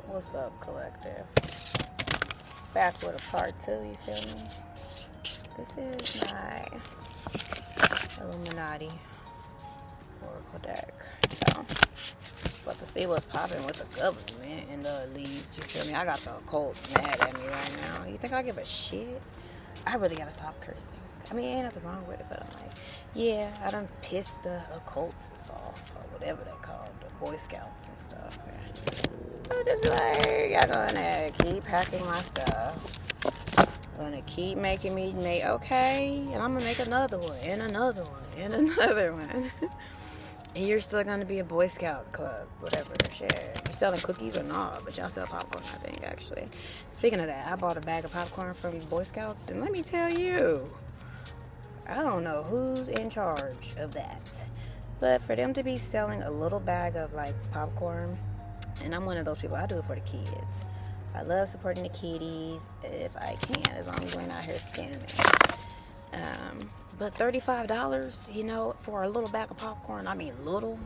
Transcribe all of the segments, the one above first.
What's up, collective? Back with a part 2, you feel me? This is my Illuminati Oracle deck. So, about to see what's popping with the government and the elites, you feel me? I got the occult mad at me right now. You think I give a shit? I really gotta stop cursing. I mean, ain't nothing wrong with it, but I'm like, yeah, I done pissed the occultists off, or whatever they call the Boy Scouts and stuff, man. I just like, y'all gonna keep hacking my stuff. Gonna keep making me make, okay, and I'm gonna make another one, and another one, and another one. And you're still gonna be a Boy Scout club, whatever, shit. You're selling cookies or not, but y'all sell popcorn, I think, actually. Speaking of that, I bought a bag of popcorn from Boy Scouts, and let me tell you, I don't know who's in charge of that. But for them to be selling a little bag of, like, popcorn, and I'm one of those people, I do it for the kids. I love supporting the kiddies if I can, as long as we're not here scamming. But $35, you know, for a little bag of popcorn, I mean little.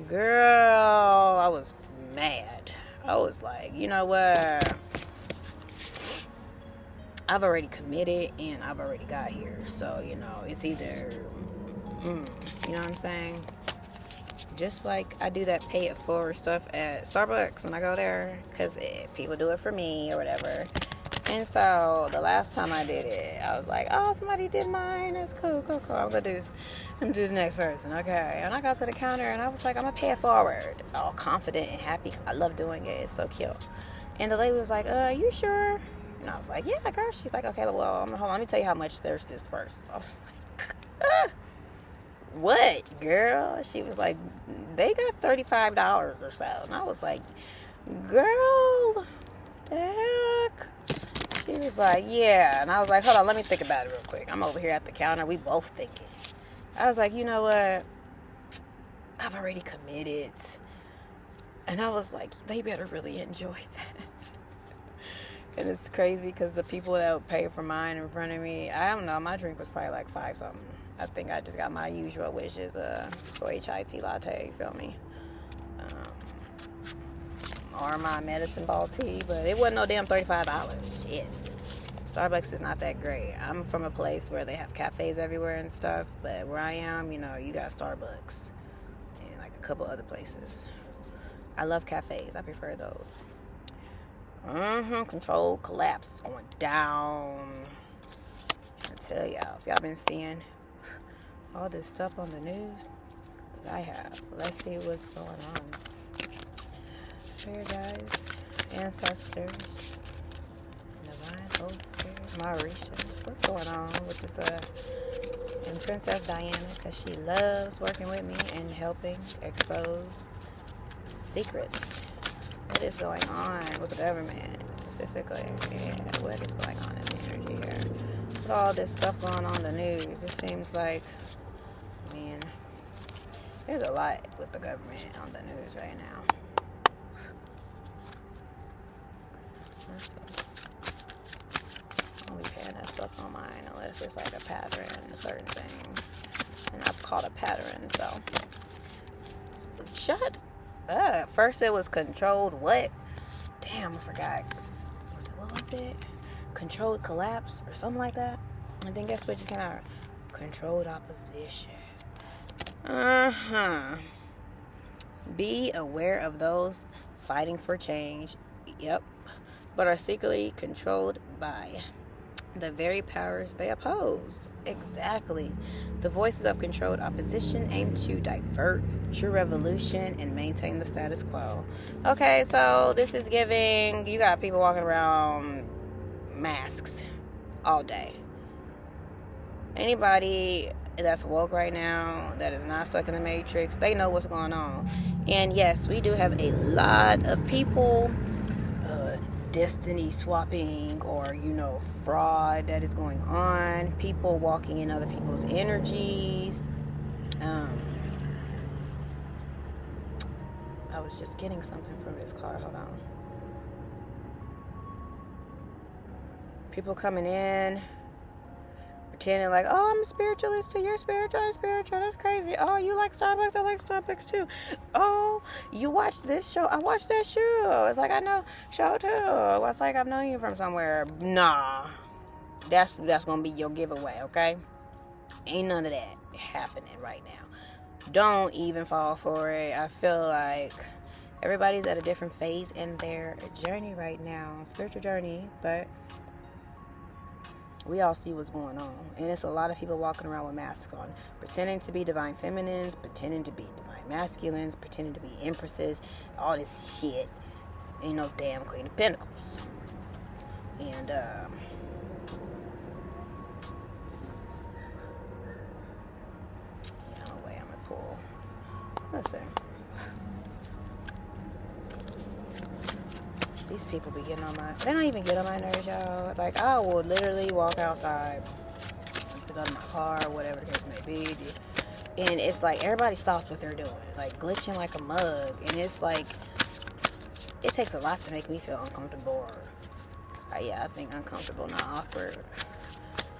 Girl, I was mad. I was like, you know what? I've already committed and I've already got here. So, you know, it's either, you know what I'm saying? Just like I do that pay it forward stuff at Starbucks when I go there, because people do it for me or whatever. And so the last time I did it, I was like, oh, somebody did mine. That's cool. I'm gonna do the next person, okay? And I got to the counter and I was like, I'm gonna pay it forward, all confident and happy because I love doing it. It's so cute. And the lady was like, you sure? And I was like, yeah, girl. She's like, okay, well, hold on, let me tell you how much there's this first. I was like, what, girl? She was like, they got $35 or so. And I was like, girl, the heck? She was like, yeah. And I was like, hold on, let me think about it real quick. I'm over here at the counter. We both thinking. I was like, you know what? I've already committed. And I was like, they better really enjoy that. And it's crazy because the people that would pay for mine in front of me, I don't know, my drink was probably like $5 something. I think I just got my usual, which is a soy chai tea latte, you feel me? Or my medicine ball tea, but it wasn't no damn $35. Shit. Starbucks is not that great. I'm from a place where they have cafes everywhere and stuff, but where I am, you know, you got Starbucks and like a couple other places. I love cafes. I prefer those. Controlled collapse going down. I tell y'all, if y'all been seeing all this stuff on the news, I have. Let's see what's going on. Spirit guides, ancestors, divine holy spirit, Mauritius. What's going on with this and Princess Diana, because she loves working with me and helping expose secrets. What is going on with the government specifically? And what is going on in the energy here? With all this stuff going on in the news, it seems like, I mean, there's a lot with the government on the news right now. I won't be paying that stuff on mine unless it's like a pattern in certain things. And I've caught a pattern, so. Shut up. First it was controlled what? Damn, I forgot. What was it? Controlled collapse or something like that? I think that's what just came out. Controlled opposition. Be aware of those fighting for change. Yep. But are secretly controlled by the very powers they oppose. Exactly. The voices of controlled opposition aim to divert true revolution and maintain the status quo. Okay, so this is giving, you got people walking around masks all day. Anybody that's woke right now, that is not stuck in the matrix, they know what's going on. And yes, we do have a lot of people destiny swapping or, you know, fraud that is going on. People walking in other people's energies. I was just getting something from this car. Hold on. People coming in pretending like, oh, I'm a spiritualist too. You're spiritual. I'm spiritual. That's crazy. Oh, you like Starbucks? I like Starbucks too. Oh, you watch this show. I watched that show. It's like, I know show too. It's like, I've known you from somewhere. Nah. That's going to be your giveaway, okay? Ain't none of that happening right now. Don't even fall for it. I feel like everybody's at a different phase in their journey right now. Spiritual journey, but we all see what's going on. And it's a lot of people walking around with masks on, pretending to be divine feminines, pretending to be divine masculines, pretending to be empresses, all this shit. Ain't no damn Queen of Pentacles. And, no way I'm gonna pull. Let's see. These people be getting on my... They don't even get on my nerves, y'all. Like, I will literally walk outside to go to my car, whatever the case may be. And it's like, everybody stops what they're doing. Like, glitching like a mug. And it's like, it takes a lot to make me feel uncomfortable. I think uncomfortable, not awkward.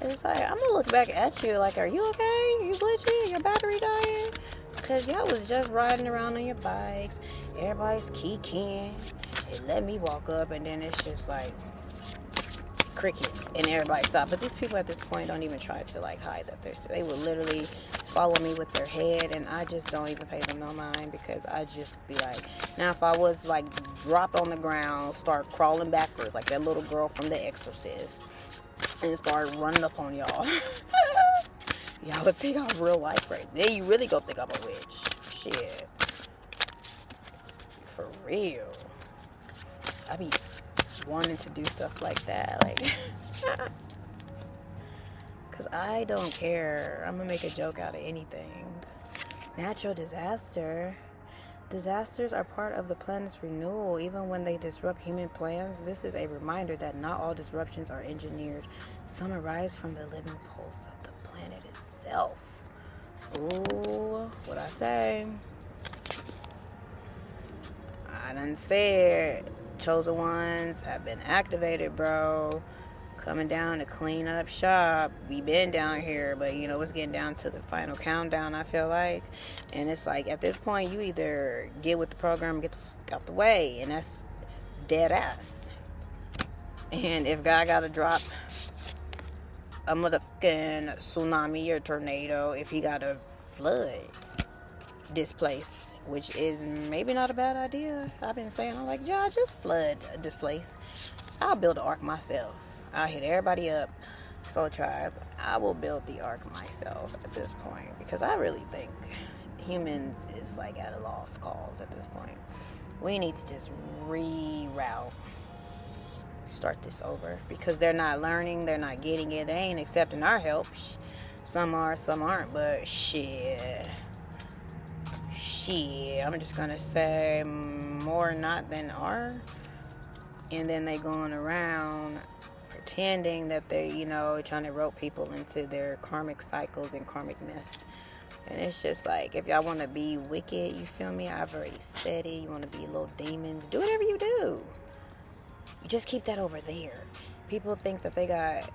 And it's like, I'm going to look back at you like, are you okay? You glitching? Your battery dying? Because y'all was just riding around on your bikes. Everybody's keying. And let me walk up, and then it's just like crickets, and everybody stop. But these people at this point don't even try to like hide that they will literally follow me with their head, and I just don't even pay them no mind, because I just be like, now if I was like dropped on the ground, start crawling backwards like that little girl from The Exorcist, and start running up on y'all, y'all would think I'm real life right then. You really gonna think I'm a witch. Shit, for real. I be wanting to do stuff like that, like, because I don't care. I'm gonna make a joke out of anything. Natural disaster. Disasters are part of the planet's renewal, even when they disrupt human plans. This is a reminder that not all disruptions are engineered. Some arise from the living pulse of the planet itself. Ooh, what I say? I done said, chosen ones have been activated, bro. Coming down to clean up shop. We been down here, but you know, it's getting down to the final countdown, I feel like. And it's like, at this point, you either get with the program and get the fuck out the way, and that's dead ass. And if God gotta drop a motherfucking tsunami or tornado, if he gotta flood this place, which is maybe not a bad idea. I've been saying, I'm like, y'all just flood this place. I'll build the ark myself. I'll hit everybody up. Soul Tribe, I will build the ark myself at this point, because I really think humans is like at a lost cause at this point. We need to just reroute, start this over, because they're not learning, they're not getting it, they ain't accepting our help. Some are, some aren't, but shit, I'm just gonna say more not than are. And then they going around pretending that they, you know, trying to rope people into their karmic cycles and karmic mess. And it's just like, if y'all want to be wicked, you feel me? I've already said it. You want to be little demons, do whatever you do. You just keep that over there. People think that they got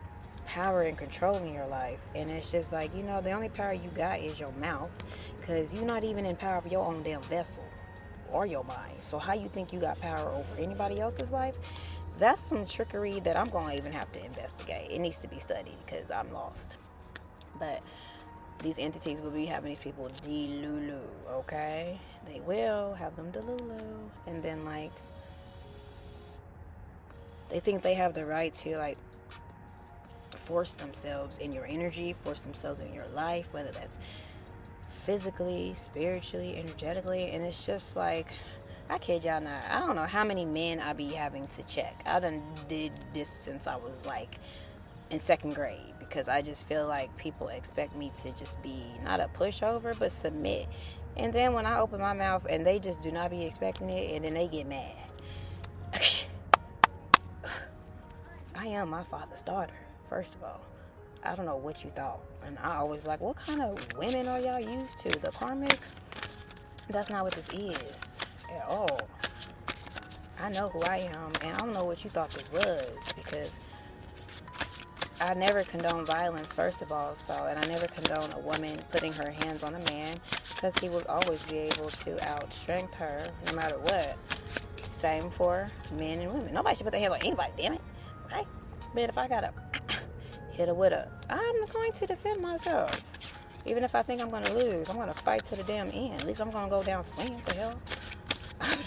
power and control in your life, and it's just like, you know, the only power you got is your mouth, because you're not even in power of your own damn vessel or your mind. So how you think you got power over anybody else's life? That's some trickery that I'm gonna even have to investigate. It needs to be studied, because I'm lost. But these entities will be having these people delulu, okay? They will have them delulu, and then like they think they have the right to like force themselves in your energy, force themselves in your life, whether that's physically, spiritually, energetically. And it's just like, I kid y'all not, I don't know how many men I be having to check. I done did this since I was like in second grade, because I just feel like people expect me to just be not a pushover, but submit. And then when I open my mouth and they just do not be expecting it, and then they get mad. I am my father's daughter. First of all, I don't know what you thought. And I always like, what kind of women are y'all used to? The karmics? That's not what this is at all. I know who I am, and I don't know what you thought this was, because I never condone violence, first of all. So, and I never condone a woman putting her hands on a man. because he will always be able to outstrength her no matter what. Same for men and women. Nobody should put their hands on anybody, damn it. Okay? But if I gotta hit her with I'm going to defend myself. Even if I think I'm gonna lose, I'm gonna fight to the damn end. At least I'm gonna go down swinging. What the hell? I'm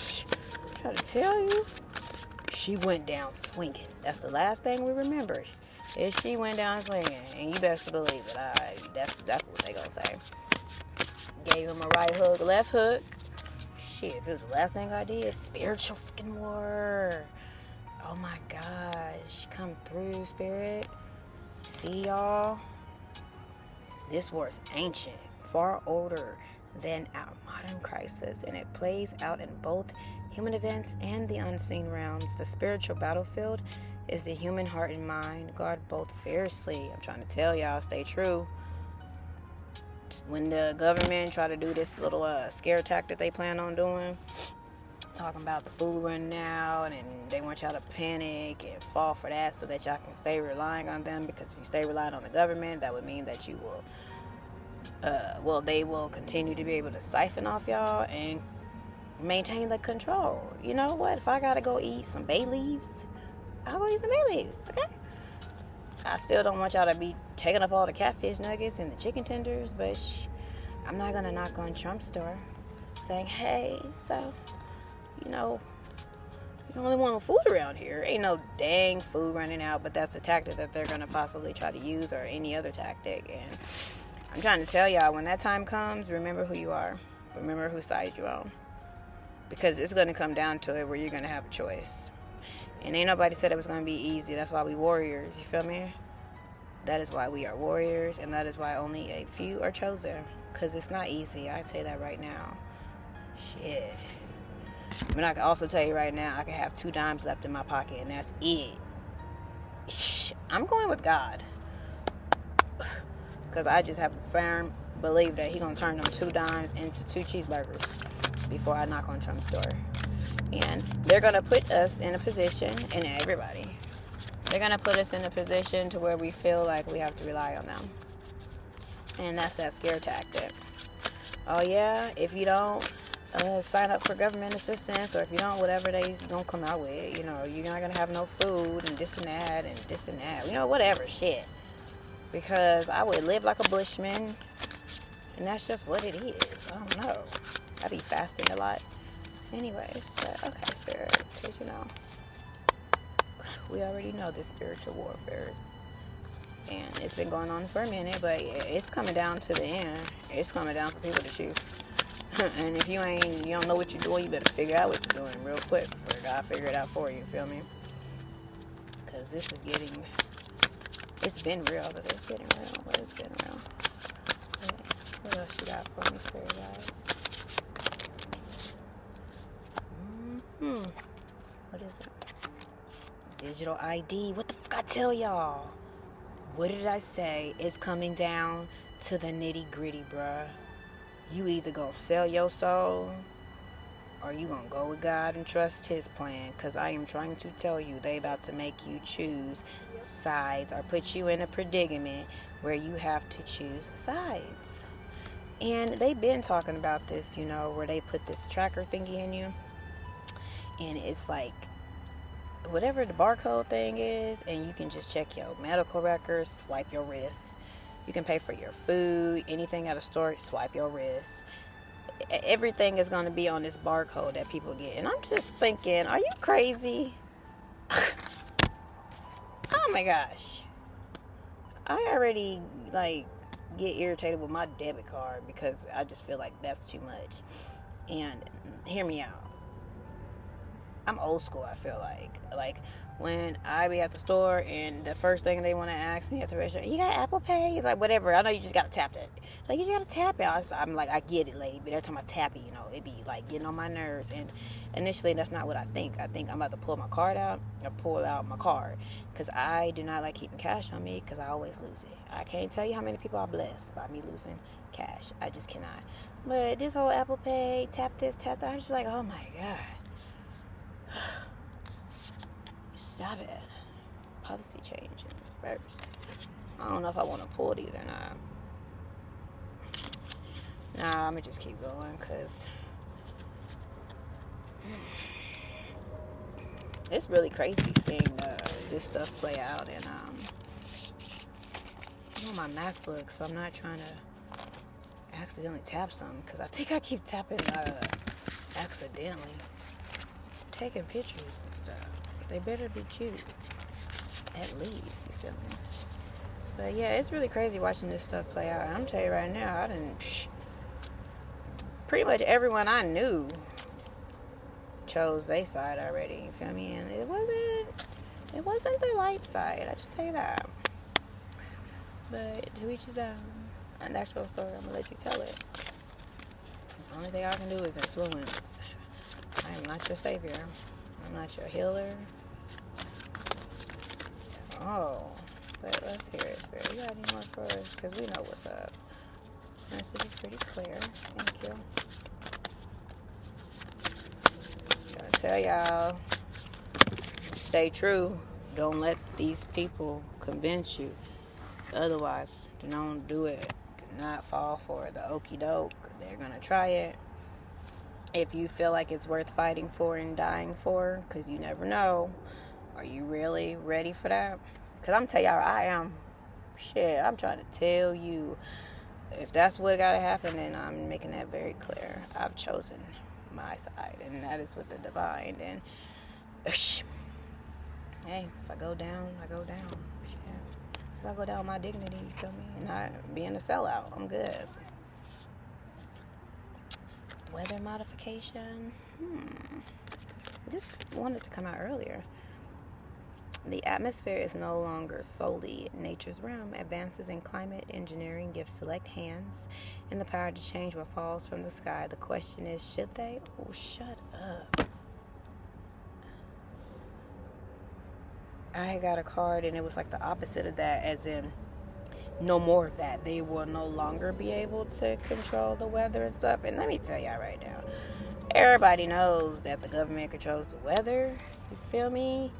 trying to tell you. She went down swinging. That's the last thing we remember. Is she went down swinging. And you best believe it. That's exactly what they gonna say. Gave him a right hook, left hook. Shit, if it was the last thing I did. Spiritual fucking war. Oh my gosh. Come through, spirit. See, y'all? This war is ancient. Far older than our modern crisis. And it plays out in both human events and the unseen realms. The spiritual battlefield is the human heart and mind. Guard both fiercely. I'm trying to tell y'all, stay true. When the government try to do this little scare tactic they plan on doing, talking about the food running out, and they want y'all to panic and fall for that so that y'all can stay relying on them, because if you stay relying on the government, that would mean that you will they will continue to be able to siphon off y'all and maintain the control. You know what? If I gotta go eat some bay leaves, I'll go eat some bay leaves, okay? I still don't want y'all to be taking up all the catfish nuggets and the chicken tenders, but I'm not gonna knock on Trump's door saying, hey, so, you know, you only want food around here. Ain't no dang food running out, but that's the tactic that they're gonna possibly try to use, or any other tactic. And I'm trying to tell y'all, when that time comes, remember who you are. Remember whose side you're on. Because it's gonna come down to it where you're gonna have a choice. And ain't nobody said it was going to be easy. That's why we warriors. You feel me? That is why we are warriors. And that is why only a few are chosen. Because it's not easy. I'd say that right now. Shit. But I can also tell you right now, I can have 2 dimes left in my pocket. And that's it. I'm going with God. Because I just have a firm belief that He's going to turn them 2 dimes into 2 cheeseburgers before I knock on Trump's door. And they're going to put us in a position, and everybody, they're going to put us in a position to where we feel like we have to rely on them. And that's that scare tactic. Oh yeah, if you don't sign up for government assistance, or if you don't, whatever they don't come out with, you know, you're not going to have no food, and this and that, and this and that, you know, whatever shit. Because I would live like a bushman, and that's just what it is. I don't know. I be fasting a lot. Anyways, but okay, spirit, because you know, we already know this spiritual warfare is, and it's been going on for a minute, but it's coming down to the end. It's coming down for people to choose. And if you don't know what you're doing, you better figure out what you're doing real quick before God figure it out for you. Feel me? Because this is getting, it's been real, but it's getting real. But it's getting real. Okay. What else you got for me, spirit guys? What is it? Digital ID. What the fuck I tell y'all? What did I say? It's coming down to the nitty gritty, bruh. You either gonna sell your soul, or you gonna go with God and trust His plan. Cause I am trying to tell you, they about to make you choose sides, or put you in a predicament where you have to choose sides. And they've been talking about this, you know, where they put this tracker thingy in you. And it's like whatever the barcode thing is, and you can just check your medical records, swipe your wrist. You can pay for your food, anything at a store, swipe your wrist. Everything is going to be on this barcode that people get. And I'm just thinking, are you crazy? Oh my gosh. I already get irritated with my debit card because I just feel like that's too much. And hear me out. I'm old school, I feel like when I be at the store and the first thing they want to ask me at the register, you got Apple Pay? It's like, whatever, I know you just gotta tap that. Like, you just gotta tap it. I'm like, I get it, lady, but every time I tap it, you know, it be like getting on my nerves. And initially that's not what I think. I think I'm about to pull my card out or pull out my card, because I do not like keeping cash on me, because I always lose it. I can't tell you how many people are blessed by me losing cash. I just cannot. But this whole Apple Pay, tap this, tap that, I'm just like, oh my God. Stop it. Policy change first. I don't know if I want to pull these or not. Nah, I'm gonna just keep going because it's really crazy seeing this stuff play out. And I'm on my MacBook, so I'm not trying to accidentally tap something because I think I keep tapping accidentally. Taking pictures and stuff. They better be cute. At least, you feel me? But yeah, it's really crazy watching this stuff play out. And I'm telling you right now, pretty much everyone I knew chose their side already. You feel me? And it wasn't their light side. I just tell you that. But to each his own. And that's your story. I'm gonna let you tell it. The only thing I can do is influence. I am not your savior. I'm not your healer. Oh, but let's hear it, Spirit. You got any more for us? Because we know what's up. Message is pretty clear. Thank you. Gotta tell y'all, stay true. Don't let these people convince you. Otherwise, don't do it. Do not fall for the okie doke. They're gonna try it. If you feel like it's worth fighting for and dying for, because you never know, are you really ready for that? Because I'm telling y'all, I am. Shit, I'm trying to tell you. If that's what gotta happen, then I'm making that very clear. I've chosen my side, and that is with the divine. And hey, if I go down, I go down. Shit. If I go down my dignity, you feel me? And not being a sellout, I'm good. Weather modification. This wanted to come out earlier. The atmosphere is no longer solely nature's realm. Advances in climate engineering give select hands and the power to change what falls from the sky. The question is, should they? Oh, shut up. I got a card and it was like the opposite of that, as in no more of that. They will no longer be able to control the weather and stuff. And let me tell y'all right now, everybody knows that the government controls the weather. You feel me?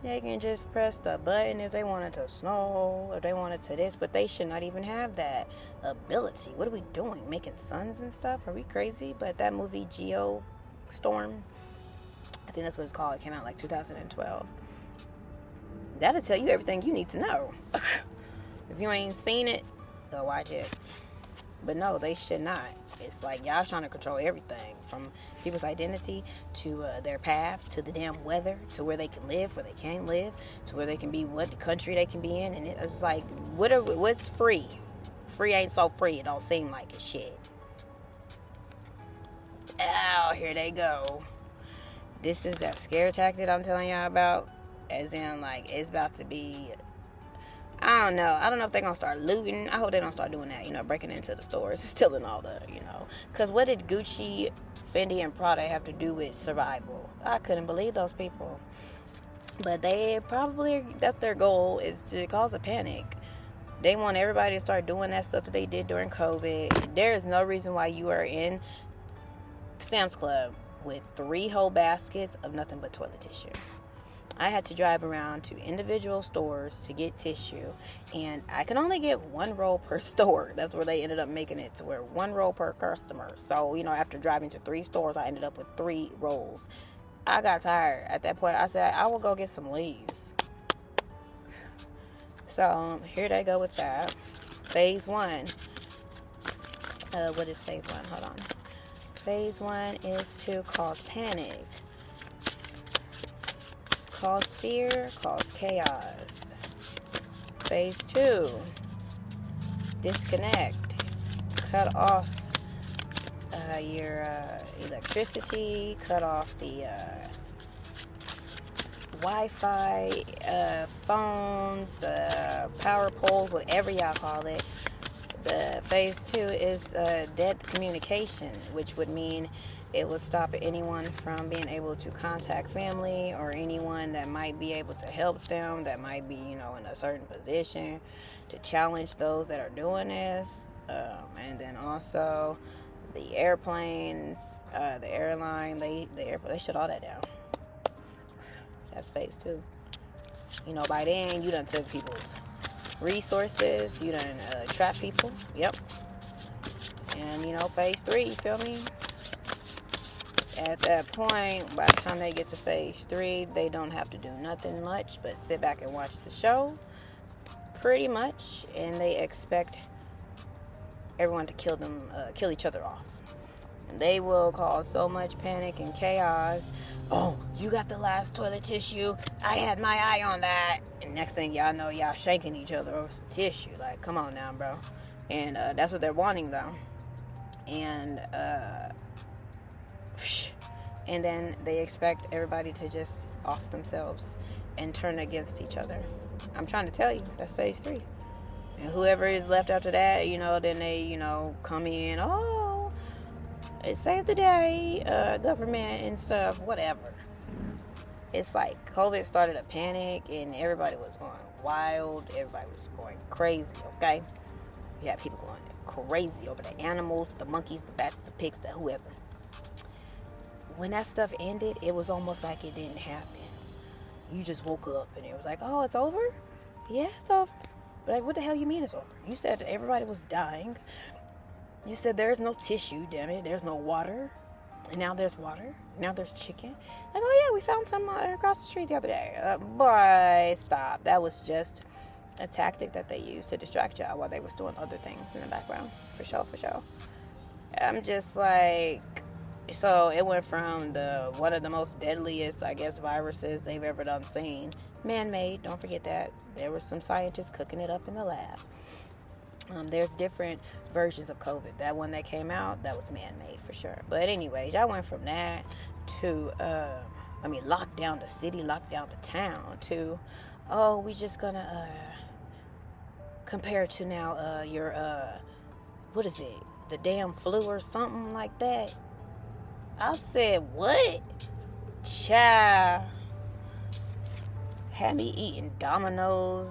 They can just press the button if they wanted to snow, if they wanted to this, but they should not even have that ability. What are we doing? Making suns and stuff? Are we crazy? But that movie, Geostorm, I think that's what it's called. It came out like 2012. That'll tell you everything you need to know. If you ain't seen it, go watch it. But no, they should not. It's like y'all trying to control everything, from people's identity to their path, to the damn weather, to where they can live, where they can't live, to where they can be, what country they can be in. And it's like, what's free? Free ain't so free. It don't seem like it. Shit. Oh, here they go. This is that scare tactic I'm telling y'all about. As in, like, it's about to be... I don't know if they're going to start looting. I hope they don't start doing that, breaking into the stores and stealing all the, Because what did Gucci, Fendi, and Prada have to do with survival? I couldn't believe those people. But that's their goal, is to cause a panic. They want everybody to start doing that stuff that they did during COVID. There is no reason why you are in Sam's Club with 3 whole baskets of nothing but toilet tissue. I had to drive around to individual stores to get tissue, and I could only get 1 roll per store. That's where they ended up making it, to where 1 roll per customer. So, after driving to 3 stores, I ended up with 3 rolls. I got tired. At that point, I said, I will go get some leaves. So, here they go with that. Phase 1. What is phase 1? Hold on. Phase 1 is to cause panic. Cause fear, cause chaos. Phase 2, disconnect. Cut off your electricity, cut off the Wi-Fi, phones, the power poles, whatever y'all call it. The phase 2 is dead communication, which would mean it would stop anyone from being able to contact family or anyone that might be able to help them, that might be, in a certain position, to challenge those that are doing this. And then also the airplanes, the airline, they shut all that down. That's phase 2. By then, you done took people's resources, you done trapped people. Yep. And then, phase 3, you feel me? At that point, by the time they get to phase 3, they don't have to do nothing much but sit back and watch the show, pretty much, and they expect everyone to kill each other off. And they will cause so much panic and chaos. Oh, you got the last toilet tissue. I had my eye on that. And next thing y'all know, y'all shaking each other over some tissue. Like, come on now, bro. And that's what they're wanting, though. And then they expect everybody to just off themselves and turn against each other. I'm trying to tell you, that's phase 3. And whoever is left after that, then they, come in, oh, it's save the day, government and stuff, whatever. It's like COVID started a panic and everybody was going wild. Everybody was going crazy, okay? You had people going crazy over the animals, the monkeys, the bats, the pigs, the whoever. When that stuff ended, it was almost like it didn't happen. You just woke up and it was like, oh, it's over? Yeah, it's over. But like, what the hell you mean it's over? You said everybody was dying. You said there's no tissue, damn it. There's no water. And now there's water. Now there's chicken. Like, oh yeah, we found some across the street the other day. Boy, stop. That was just a tactic that they used to distract y'all while they was doing other things in the background. For sure. I'm just like... So it went from one of the most deadliest, I guess, viruses they've ever done seen. Man-made, don't forget that. There were some scientists cooking it up in the lab. There's different versions of COVID. That one that came out, that was man-made for sure. But anyways, I went from that to, lock down the city, lock down the town, to, oh, we just gonna compare to now your, what is it, the damn flu or something like that. I said, what? Child. Had me eating Domino's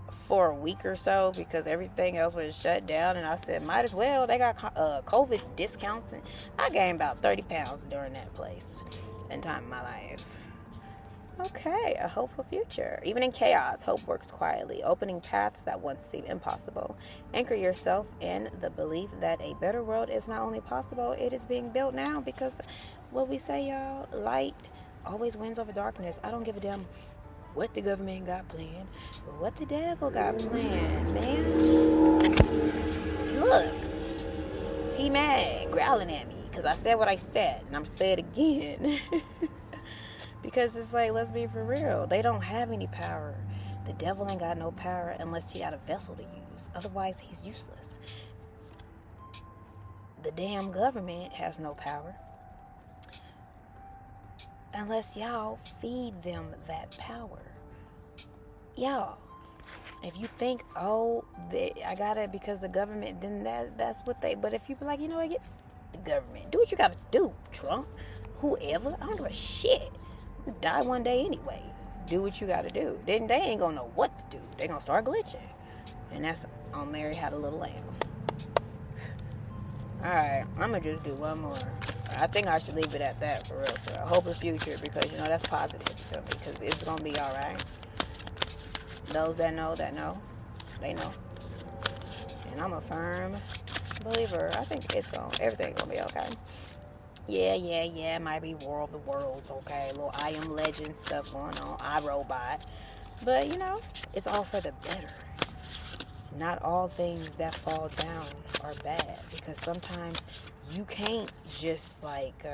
for a week or so because everything else was shut down. And I said, might as well. They got COVID discounts. And I gained about 30 pounds during that place in time of my life. Okay, a hopeful future. Even in chaos, hope works quietly, opening paths that once seemed impossible. Anchor yourself in the belief that a better world is not only possible, it is being built now, because what we say, y'all, light always wins over darkness. I don't give a damn what the government got planned, but what the devil got planned, man. Look, he mad, growling at me, because I said what I said, and I'm saying it again. Because it's like, let's be for real. They don't have any power. The devil ain't got no power unless he got a vessel to use. Otherwise, he's useless. The damn government has no power unless y'all feed them that power. Y'all, if you think, oh, I got it because the government, then that's what they... But if you be like, you know what, get the government. Do what you got to do, Trump. Whoever. I don't give a shit. Die one day anyway. Do what you gotta do. Then they ain't gonna know what to do. They gonna start glitching. And that's on Mary Had a Little Lamb. Alright, I'm gonna just do one more. I think I should leave it at that for real. I hope the future, because that's positive to me, because it's gonna be alright. Those that know, they know. And I'm a firm believer. I think everything's gonna be okay. Yeah, it might be War of the Worlds, okay? A little I Am Legend stuff going on, iRobot. But, it's all for the better. Not all things that fall down are bad. Because sometimes you can't just, like,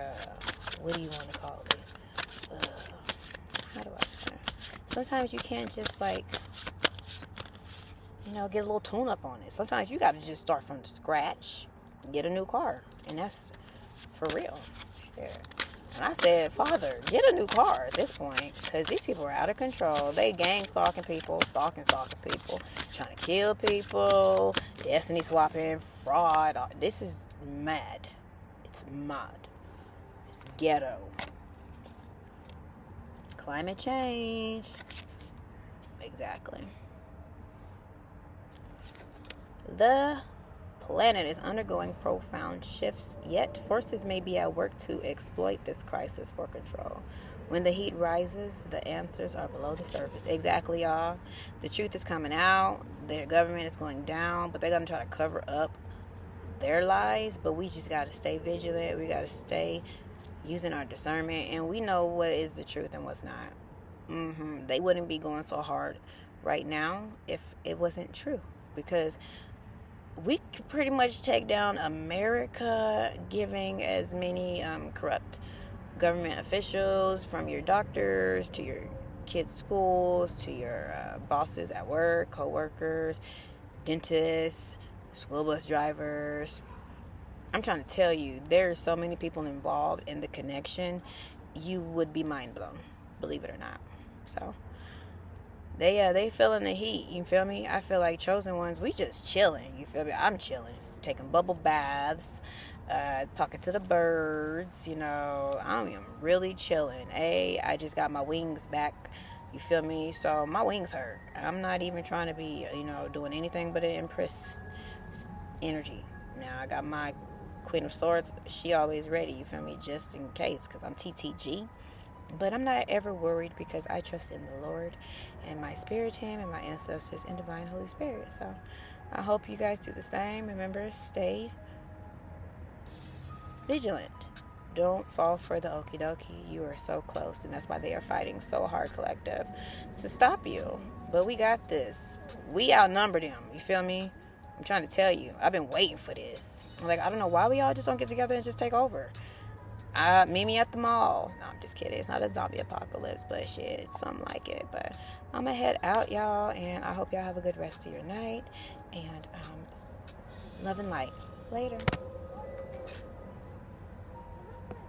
what do you want to call it? How do I say it? Sometimes you can't just, like, get a little tune-up on it. Sometimes you got to just start from scratch, get a new car. And that's... for real. Yeah. And I said, Father, get a new car at this point, because these people are out of control. They gang stalking people, trying to kill people, destiny swapping, fraud. This is mad. It's mad. It's ghetto. Climate change. Exactly. The planet is undergoing profound shifts, yet forces may be at work to exploit this crisis for control. When the heat rises, the answers are below the surface. Exactly, y'all. The truth is coming out. Their government is going down, but they're going to try to cover up their lies, but we just got to stay vigilant. We got to stay using our discernment, and we know what is the truth and what's not. They wouldn't be going so hard right now if it wasn't true, because we could pretty much take down America giving as many corrupt government officials, from your doctors to your kids' schools to your bosses at work, co-workers, dentists, school bus drivers. I'm trying to tell you, there are so many people involved in the connection, you would be mind blown, believe it or not. So they feeling the heat, you feel me? I feel like chosen ones, we just chilling, you feel me? I'm chilling, taking bubble baths, talking to the birds, I'm really chilling. I just got my wings back, you feel me? So my wings hurt. I'm not even trying to be, doing anything but an impress energy. Now I got my Queen of Swords, she always ready, you feel me, just in case, because I'm TTG. But I'm not ever worried, because I trust in the Lord and my spirit team and my ancestors and divine Holy Spirit. So I hope you guys do the same. Remember, stay vigilant. Don't fall for the okie dokie. You are so close, and that's why they are fighting so hard, collective, to stop you. But we got this. We outnumber them, you feel me? I'm trying to tell you, I've been waiting for this. Like, I don't know why we all just don't get together and just take over. Meet me at the mall. No, I'm just kidding. It's not a zombie apocalypse, but shit, something like it. But I'm gonna head out, y'all, and I hope y'all have a good rest of your night. And love and light. Later.